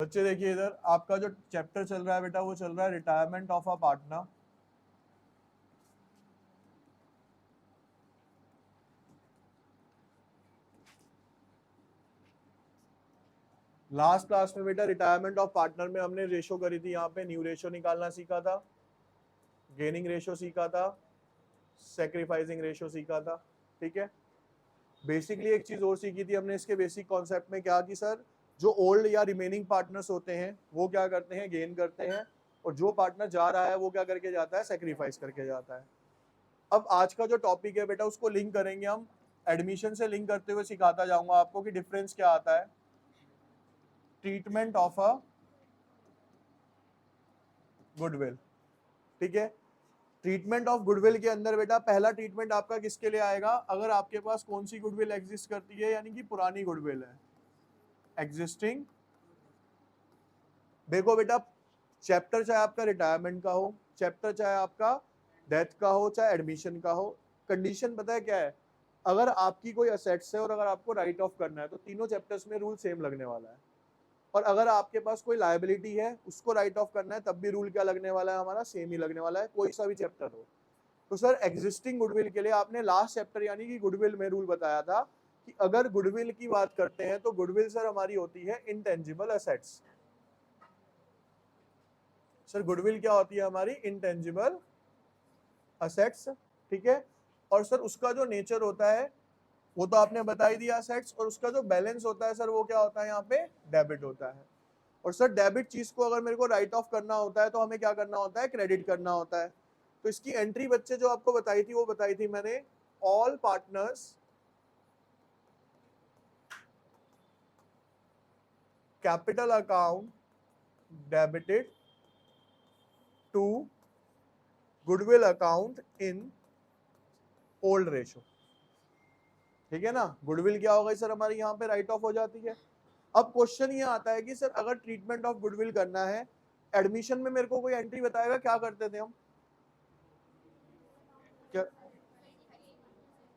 बच्चे देखिए इधर आपका जो चैप्टर चल रहा है बेटा वो चल रहा है retirement of a partner. Last class में बेटा रिटायरमेंट ऑफ पार्टनर में हमने रेशो करी थी, यहाँ पे न्यू रेशो निकालना सीखा था, गेनिंग रेशो सीखा था, सैक्रिफाइसिंग रेशो सीखा था। ठीक है, बेसिकली एक चीज और सीखी थी हमने इसके बेसिक कॉन्सेप्ट में, क्या कि सर जो ओल्ड या रिमेनिंग पार्टनर्स होते हैं वो क्या करते हैं, गेन करते हैं, और जो पार्टनर जा रहा है वो क्या करके जाता है, सैक्रिफाइस करके जाता है। अब आज का जो टॉपिक है बेटा उसको लिंक करेंगे हम, एडमिशन से लिंक करते हुए सिखाता जाऊंगा आपको कि डिफरेंस क्या आता है ट्रीटमेंट ऑफ अ गुडविल। ठीक है, ट्रीटमेंट ऑफ गुडविल के अंदर बेटा पहला ट्रीटमेंट आपका किसके लिए आएगा, अगर आपके पास कौन सी गुडविल एग्जिस्ट करती है, यानी कि पुरानी गुडविल है, एग्जिस्टिंग। देखो बेटा, चैप्टर चाहे आपका रिटायरमेंट का हो, चैप्टर चाहे आपका डेथ का हो, चाहे एडमिशन का हो, कंडीशन पता है क्या है, अगर आपकी कोई असेट्स है और अगर आपको राइट ऑफ करना है तो तीनों चैप्टर्स में रूल सेम लगने वाला है, और अगर आपके पास कोई लायबिलिटी है उसको राइट ऑफ करना है तब भी रूल क्या लगने वाला है, हमारा सेम ही लगने वाला है, कोई सा भी चैप्टर हो। तो सर एग्जिस्टिंग गुडविल के लिए आपने लास्ट चैप्टर यानी कि गुडविल में रूल बताया था कि अगर गुडविल की बात करते हैं तो गुडविल सर हमारी होती है इंटेंजिबल असेट्स। सर गुडविल क्या होती है हमारी, इंटेंजिबल असेट्स। ठीक है, और सर उसका जो नेचर होता है वो तो आपने बता ही दिया असेट्स, और उसका जो बैलेंस होता है सर वो क्या होता है, यहाँ पे डेबिट होता है। और सर डेबिट चीज को अगर मेरे को राइट ऑफ करना होता है तो हमें क्या करना होता है, क्रेडिट करना होता है। तो इसकी एंट्री बच्चे जो आपको बताई थी वो बताई थी मैंने, all partners capital account debited to goodwill account in old ratio. ठीक है ना, गुडविल क्या हो गई सर हमारी यहाँ पे राइट ऑफ हो जाती है। अब क्वेश्चन ये आता है कि सर अगर ट्रीटमेंट ऑफ गुडविल करना है, एडमिशन में मेरे को कोई एंट्री बताएगा क्या करते थे हम, क्या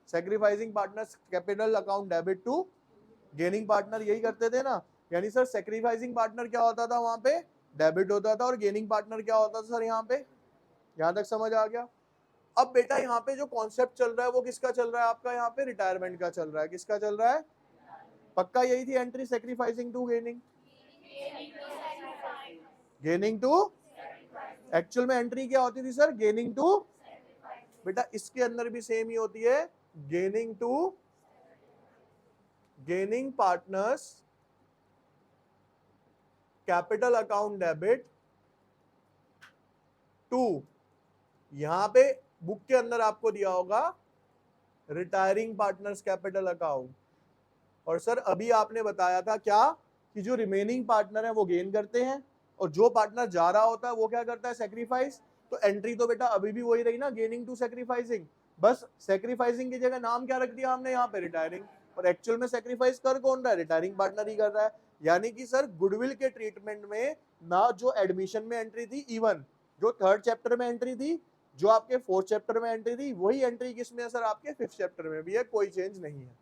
sacrificing partners capital account debit to gaining partner, यही करते थे ना। यानी सर सैक्रिफाइसिंग पार्टनर क्या होता था वहां पे, डेबिट होता था, और गेनिंग पार्टनर क्या होता था सर यहाँ पे, यहां तक समझ आ गया। अब बेटा यहाँ पे जो कॉन्सेप्ट चल रहा है वो किसका चल रहा है, आपका यहाँ पे रिटायरमेंट का चल रहा है, किसका चल रहा है, पक्का यही थी entry, sacrificing to gaining, gaining to, actual में एंट्री क्या होती थी सर, गेनिंग टू। बेटा इसके अंदर भी सेम ही होती है, gaining to, gaining partners capital account debit to, यहां पे बुक के अंदर आपको दिया होगा रिटायरिंग पार्टनर्स कैपिटल अकाउंट। और सर अभी आपने बताया था क्या, कि जो रिमेनिंग पार्टनर है वो गेन करते हैं और जो पार्टनर जा रहा होता है वो क्या करता है, सेक्रीफाइस। तो एंट्री तो बेटा अभी भी वही रही ना, गेनिंग टू सेक्रीफाइसिंग, बस सेक्रीफाइसिंग की जगह नाम क्या रख दिया हमने यहाँ पे, रिटायरिंग। और एक्चुअल में सेक्रीफाइस कर कौन रहा है, रिटायरिंग पार्टनर ही कर रहा है। यानी कि सर गुडविल के ट्रीटमेंट में ना जो एडमिशन में एंट्री थी, इवन जो थर्ड चैप्टर में एंट्री थी, जो आपके फोर्थ चैप्टर में एंट्री थी, वही एंट्री किसमें है सर, आपके फिफ्थ चैप्टर में भी है, कोई चेंज नहीं है।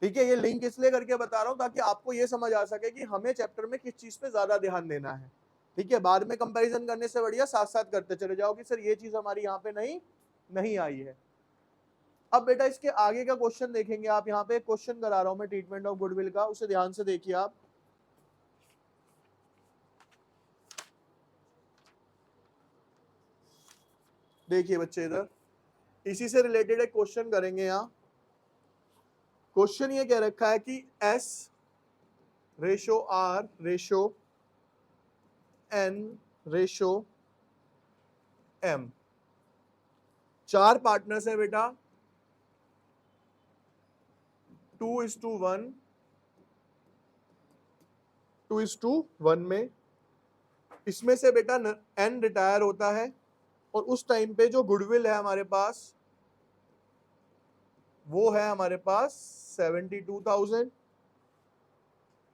ठीक है, ये लिंक इसलिए करके बता रहा हूं ताकि आपको ये समझ आ सके कि हमें चैप्टर में किस चीज पे ज्यादा ध्यान देना है। ठीक है, बाद में कंपैरिजन करने से बढ़िया साथ साथ करते चले जाओ कि सर ये चीज हमारी यहाँ पे नहीं आई है। अब बेटा इसके आगे का क्वेश्चन देखेंगे आप, यहाँ पे एक क्वेश्चन करा रहा हूं मैं ट्रीटमेंट ऑफ गुडविल का, उसे ध्यान से देखिए आप। देखिए बच्चे इधर इसी से रिलेटेड एक क्वेश्चन करेंगे यहाँ। क्वेश्चन ये कह रखा है कि S ratio R ratio N ratio M, चार पार्टनर्स है बेटा, 2:1, 2:1 में। इसमें से बेटा N रिटायर होता है और उस टाइम पे जो गुडविल है हमारे पास वो है हमारे पास 72,000,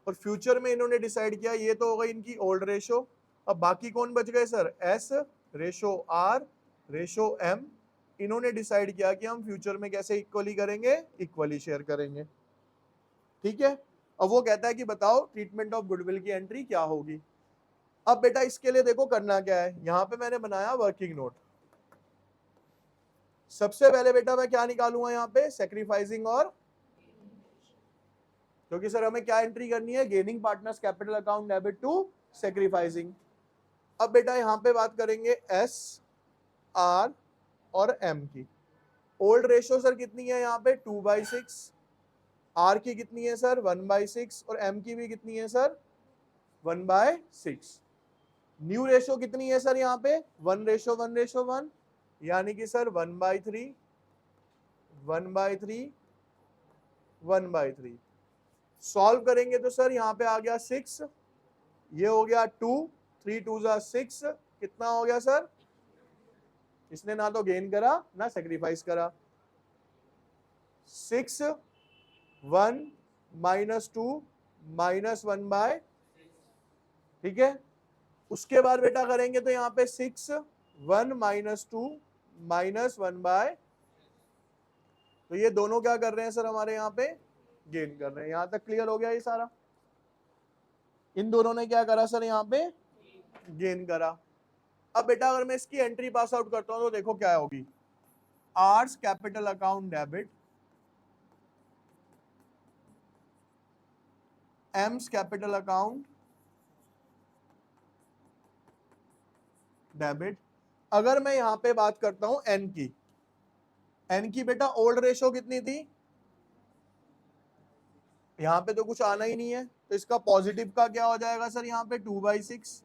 और फ्यूचर में इन्होंने डिसाइड किया, ये तो हो गई इनकी ओल्ड रेशो। अब बाकी कौन बच गए sir, S ratio R ratio M। इन्होंने डिसाइड किया कि हम फ्यूचर में कैसे इक्वली करेंगे, इक्वली शेयर करेंगे। ठीक है, अब वो कहता है कि बताओ ट्रीटमेंट ऑफ गुडविल की एंट्री क्या होगी। अब बेटा इसके लिए देखो करना क्या है, यहां पे मैंने बनाया वर्किंग नोट। सबसे पहले बेटा मैं क्या निकालूंगा यहाँ पे, सेक्रीफाइसिंग और, क्योंकि सर हमें क्या एंट्री करनी है, gaining partners capital account debit to sacrificing. अब बेटा यहाँ पे बात करेंगे एस, आर और एम की। ओल्ड रेशियो सर कितनी है यहाँ पे 2/6, आर की कितनी है सर 1/6 और एम की भी कितनी है सर 1/6। न्यू रेशियो कितनी है सर यहाँ पे 1:1:1, यानी कि सर 1/3 1/3 1/3। सॉल्व करेंगे तो सर यहाँ पे आ गया 6, ये हो गया 2, 3 2 6, कितना हो गया सर, इसने ना तो गेन करा ना सेक्रीफाइस करा। 6 1 -2 -1/, ठीक है। उसके बाद बेटा करेंगे तो यहाँ पे 6 1 -2 -1/, तो ये दोनों क्या कर रहे हैं सर हमारे यहाँ पे गेन कर रहे हैं। यहां तक क्लियर हो गया ये सारा, इन दोनों ने क्या करा सर यहाँ पे गेन करा। अब बेटा अगर मैं इसकी एंट्री पास आउट करता हूं तो देखो क्या होगी, R's capital account debit, M's capital account debit. अगर मैं यहां पे बात करता हूं एन की बेटा ओल्ड रेशो कितनी थी, यहां पे तो कुछ आना ही नहीं है, तो इसका पॉजिटिव का क्या हो जाएगा सर यहाँ पे 2/6।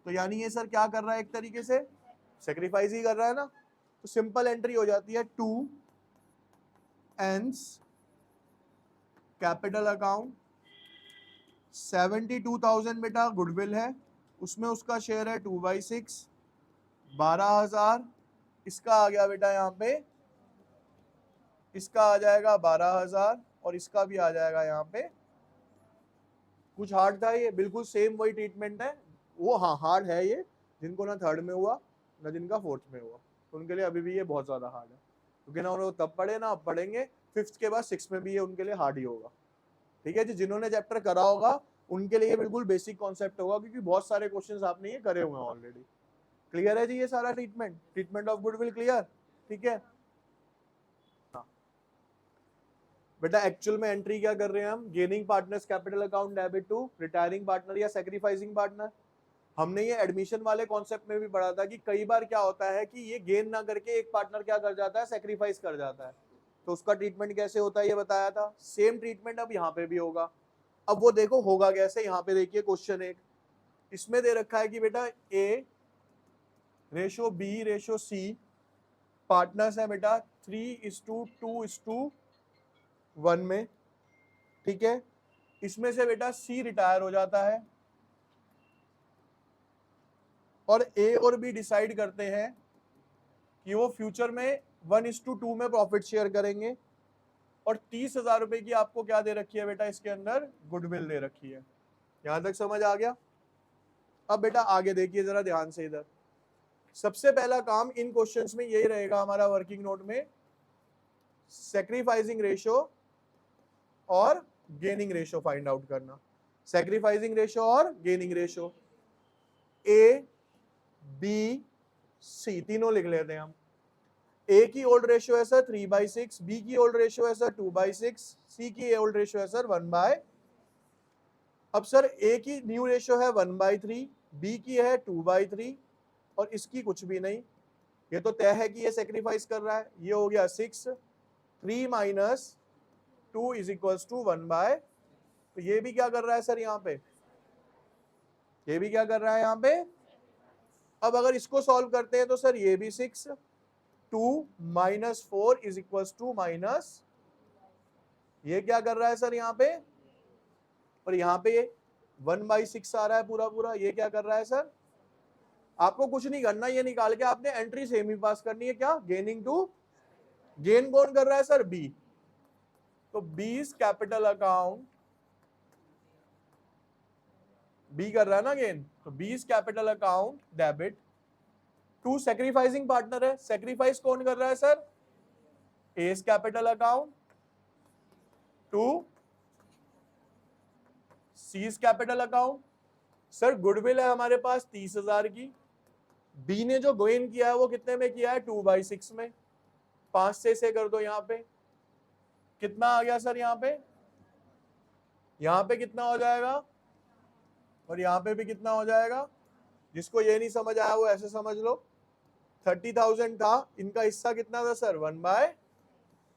तो यानी ये सर क्या कर रहा है, एक तरीके से सेक्रीफाइस ही कर रहा है ना। तो सिंपल एंट्री हो जाती है 2 एंस कैपिटल अकाउंट, 72,000 बेटा गुडविल है, उसमें उसका शेयर है 2/6 12,000। इसका आ गया बेटा यहाँ पे, इसका आ जाएगा 12,000 और इसका भी आ जाएगा यहाँ पे। कुछ हार्ड था ये, बिल्कुल सेम वही ट्रीटमेंट है वो, हाँ हार्ड है ये, जिनको ना थर्ड में हुआ ना जिनका फोर्थ में हुआ, तो उनके लिए अभी भी ये बहुत ज्यादा हार्ड है, क्योंकि ना उन्होंने तब पढ़े ना अब पढ़ेंगे, फिफ्थ के बाद सिक्स में भी ये उनके लिए हार्ड ही होगा। ठीक है जी, जिन्होंने चैप्टर करा होगा उनके लिए बिल्कुल बेसिक कॉन्सेप्ट होगा, क्योंकि बहुत सारे क्वेश्चंस आपने ये करे हुए हैं ऑलरेडी। क्लियर है जी ये सारा ट्रीटमेंट ऑफ गुडविल क्लियर, ठीक है। बेटा एक्चुअल में एंट्री क्या कर रहे हैं हम, gaining partners capital account debit to retiring partner या सेक्रीफाइसिंग पार्टनर। हमने ये एडमिशन वाले कॉन्सेप्ट में भी पढ़ा था कि कई बार क्या होता है कि ये गेन ना करके एक पार्टनर क्या कर जाता है, सेक्रीफाइस कर जाता है, तो उसका ट्रीटमेंट कैसे होता है ये बताया था। सेम ट्रीटमेंट अब यहाँ पे भी होगा। अब वो देखो होगा कैसे, यहाँ पे देखिए क्वेश्चन एक, इसमें दे रखा है कि बेटा ए रेशो बी रेशो सी, पार्टनर्स है बेटा 3:2:1 में, ठीक है। इसमें से बेटा सी रिटायर हो जाता है और ए और बी डिसाइड करते हैं कि वो फ्यूचर में 1:2 में प्रॉफिट शेयर करेंगे, और 30,000 रुपए की आपको क्या दे रखी है बेटा, इसके अंदर गुडविल दे रखी है। यहां तक समझ आ गया। अब बेटा आगे देखिए जरा ध्यान से इधर, सबसे पहला काम इन क्वेश्चंस में यही रहेगा हमारा वर्किंग नोट में, सेक्रीफाइसिंग रेशो और गेनिंग रेशो फाइंड आउट करना। सेक्रीफाइसिंग रेशो और gaining ratio, A B C तीनों लिख लेते हैं हम। ए की ओल्ड रेशियो है सर 3/6, बी की ओल्ड रेशियो है सर 2/6, सी की ओल्ड रेशियो है सर 1/। अब सर ए की न्यू रेशियो है 1/3, बी की है 2/3 और इसकी कुछ भी नहीं, ये तो तय है कि ये सेक्रीफाइस कर रहा है। ये हो गया 6, 3 - 2 = 1/। तो ये भी क्या कर रहा है सर यहाँ पे, ये भी क्या कर रहा है यहाँ पे। अब अगर इसको सॉल्व करते हैं तो सर ये भी 6, 2 - 4 = ये क्या कर रहा है सर यहाँ पे, और यहाँ पे 1/6 आ रहा है पूरा पूरा, ये क्या कर रहा है सर। आपको कुछ नहीं करना, ये निकाल के आपने एंट्री सेम ही पास करनी है, क्या गेनिंग टू, गेन कौन कर रहा है सर बी, तो बीस कैपिटल अकाउंट, बी कर रहा है ना गेन, तो B's capital account debit to sacrificing partner है, सेक्रीफाइस कौन कर रहा है sir, S capital account to C's capital account. Sir goodwill है हमारे पास 30,000 की, बी ने जो गेन किया है वो कितने में किया है 2/6 में, 5 से कर दो, यहाँ पे कितना आ गया सर, यहाँ पे कितना हो जाएगा और यहाँ पे भी कितना हो जाएगा। जिसको ये नहीं समझ आया वो ऐसे समझ लो, 30,000 था, इनका हिस्सा कितना था सर 1/,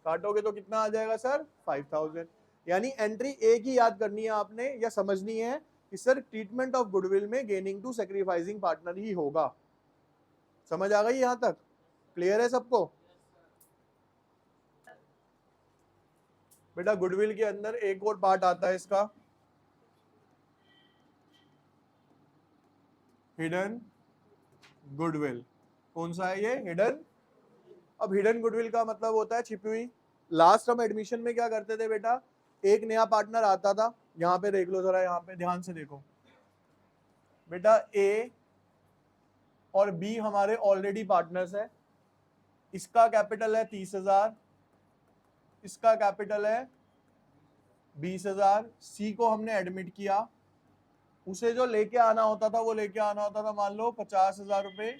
काटोगे तो कितना आ जाएगा सर 5,000। यानी एंट्री एक ही याद करनी है आपने या समझनी है कि सर ट्रीटमेंट ऑफ गुडविल में गेनिंग टू सैक्रिफाइसिंग पार्टनर ही होगा। समझ आ गई यहां तक, क्लियर है सबको। बेटा गुडविल के अंदर एक और पार्ट आता है इसका, हिडन गुडविल। कौन सा है ये हिडन। अब हिडन गुडविल का मतलब होता है छिपी हुई। लास्ट हम एडमिशन में क्या करते थे बेटा, एक नया पार्टनर आता था, यहाँ पे देख लो जरा, यहाँ पे ध्यान से देखो बेटा, ए और बी हमारे ऑलरेडी पार्टनर्स है। इसका कैपिटल है 30,000, इसका कैपिटल है 20,000। सी को हमने एडमिट किया, उसे जो लेके आना होता था वो लेके आना होता था मान लो 50,000 रुपए,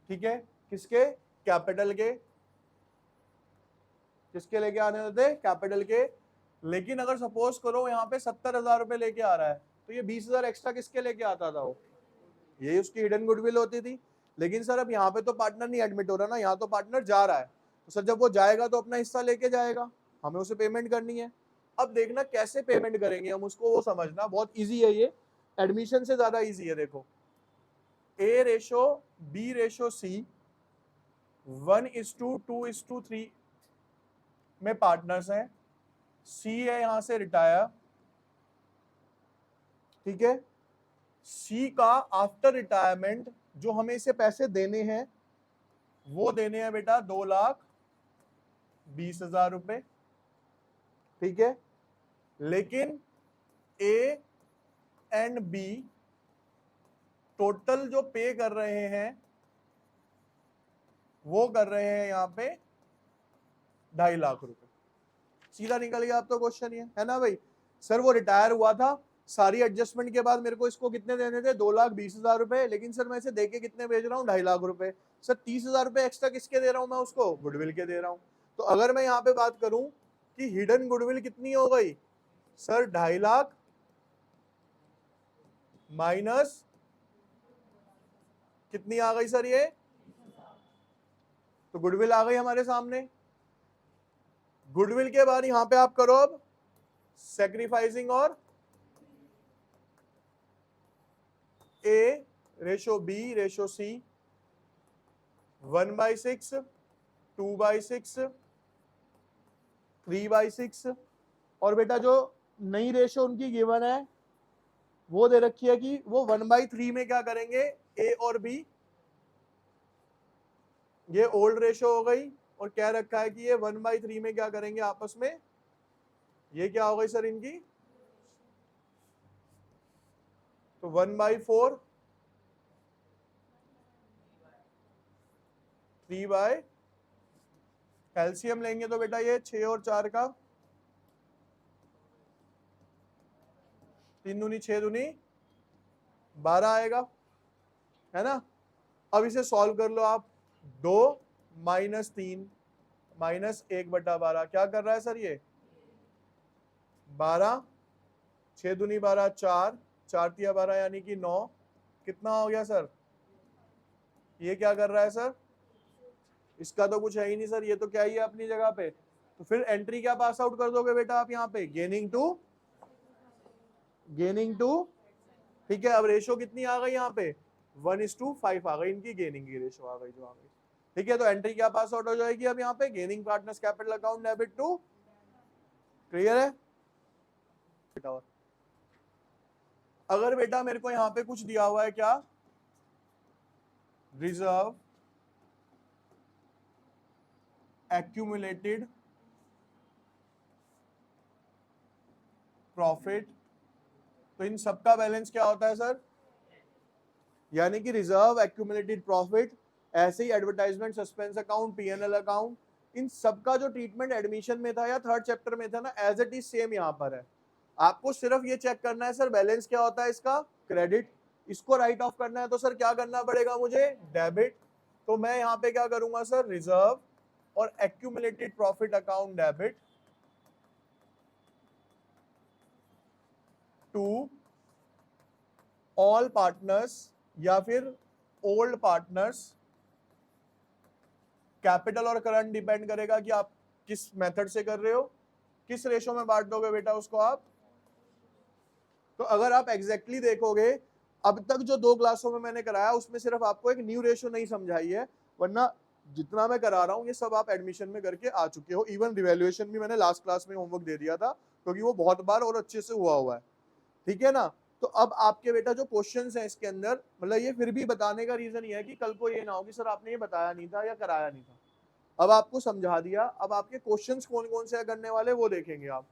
ठीक है, किसके, कैपिटल के, किसके लेके आने होते, कैपिटल के। लेकिन अगर सपोज करो यहाँ पे 70,000 रुपए लेके आ रहा है, तो ये 20,000 एक्स्ट्रा किसके लेके आता था वो, ये उसकी हिडन गुडविल होती थी। लेकिन सर अब यहाँ पे तो पार्टनर नहीं एडमिट हो रहा ना, यहाँ तो पार्टनर जा रहा है, तो सर जब वो जाएगा तो अपना हिस्सा लेके जाएगा, हमें उसे पेमेंट करनी है। अब देखना कैसे पेमेंट करेंगे हम उसको, वो समझना, बहुत इजी है ये, एडमिशन से ज्यादा इजी है। देखो A ratio B ratio C 1:2:3 में पार्टनर्स हैं। C है यहां से रिटायर, ठीक है। C का आफ्टर रिटायरमेंट जो हमें इसे पैसे देने हैं वो देने हैं बेटा 2,20,000 रुपए, ठीक है। लेकिन A एंड B टोटल जो पे कर रहे हैं वो कर रहे हैं यहाँ पे 2.5 लाख रुपए। सीधा निकल गया आप तो क्वेश्चन ये है ना भाई। सर वो रिटायर हुआ था, सारी एडजस्टमेंट के बाद मेरे को इसको कितने देने थे 2,20,000 रुपए, लेकिन सर मैं इसे देके कितने भेज रहा हूँ 2.5 लाख रुपए। सर 30,000 रुपए एक्स्ट्रा किसके दे रहा हूँ मैं उसको, गुडविल के दे रहा हूँ। तो अगर मैं यहाँ पे बात करूं कि हिडन गुडविल कितनी हो गई सर 2.5 लाख माइनस कितनी आ गई सर ये, तो गुडविल आ गई हमारे सामने। गुडविल के बाद यहां पे आप करो अब सैक्रिफाइसिंग और A ratio B ratio C 1/6 2/6 3/6। और बेटा जो नई रेशो उनकी गिवन है वो दे रखी है कि वो 1/3 में क्या करेंगे A और B, ये ओल्ड रेशो हो गई, और कह रखा है कि ये 1/3 में क्या करेंगे आपस में, ये क्या हो गई सर इनकी, तो 1/4 3/, कैल्शियम लेंगे तो बेटा ये 6 और 4 का 3 दूनी 6 दूनी 12 आएगा, है ना। अब इसे सॉल्व कर लो आप, 2 - 3 -1/12 क्या कर रहा है सर ये 12, 6 दूनी 12 4, 4 तिया 12 यानी कि 9, कितना हो गया सर, ये क्या कर रहा है सर, इसका तो कुछ है ही नहीं सर, ये तो क्या ही है अपनी जगह पे। तो फिर एंट्री क्या पास आउट कर दोगे बेटा आप यहाँ पे, गेनिंग टू, ठीक है। अब रेशो कितनी आ गई यहाँ पे 1:5 आ गई, इनकी गेनिंग की रेशो आ गई जो आ गई, ठीक है। तो एंट्री क्या पास आउट हो जाएगी अब यहाँ पे, gaining partners capital account debit to, clear है बेटा। अगर बेटा मेरे को यहाँ पे कुछ दिया हुआ है क्या, रिजर्व accumulated प्रॉफिट, तो इन सबका बैलेंस क्या होता है सर, यानी कि रिजर्व एक्यूमुलेटेड प्रॉफिट, ऐसे ही advertisement suspense account PNL account, इन सबका जो ट्रीटमेंट एडमिशन में था या थर्ड चैप्टर में था ना, एज इट इज सेम यहाँ पर है। आपको सिर्फ ये चेक करना है सर बैलेंस क्या होता है इसका, क्रेडिट। इसको राइट ऑफ करना है तो सर क्या करना पड़ेगा मुझे, डेबिट। तो मैं यहाँ पे क्या करूंगा सर, रिजर्व और accumulated profit account debit to all partners या फिर ओल्ड पार्टनर्स। कैपिटल और करंट डिपेंड करेगा कि आप किस मेथड से कर रहे हो, किस रेशो में बांट दोगे बेटा उसको आप। तो अगर आप एग्जैक्टली देखोगे, अब तक जो 2 क्लासों में मैंने कराया उसमें सिर्फ आपको एक न्यू रेशो नहीं समझाई है, वरना जितना मैं करा रहा हूँ ये सब आप एडमिशन में करके आ चुके हो। इवन रिवैल्यूएशन भी मैंने लास्ट क्लास में होमवर्क दे दिया था, क्योंकि वो बहुत बार और अच्छे से हुआ है, ठीक है ना। तो अब आपके बेटा जो क्वेश्चंस हैं इसके अंदर, मतलब ये फिर भी बताने का रीजन ये है कि कल को ये ना हो कि सर आपने ये बताया नहीं था या कराया नहीं था। अब आपको समझा दिया, अब आपके क्वेश्चंस कौन कौन से करने वाले वो देखेंगे आप।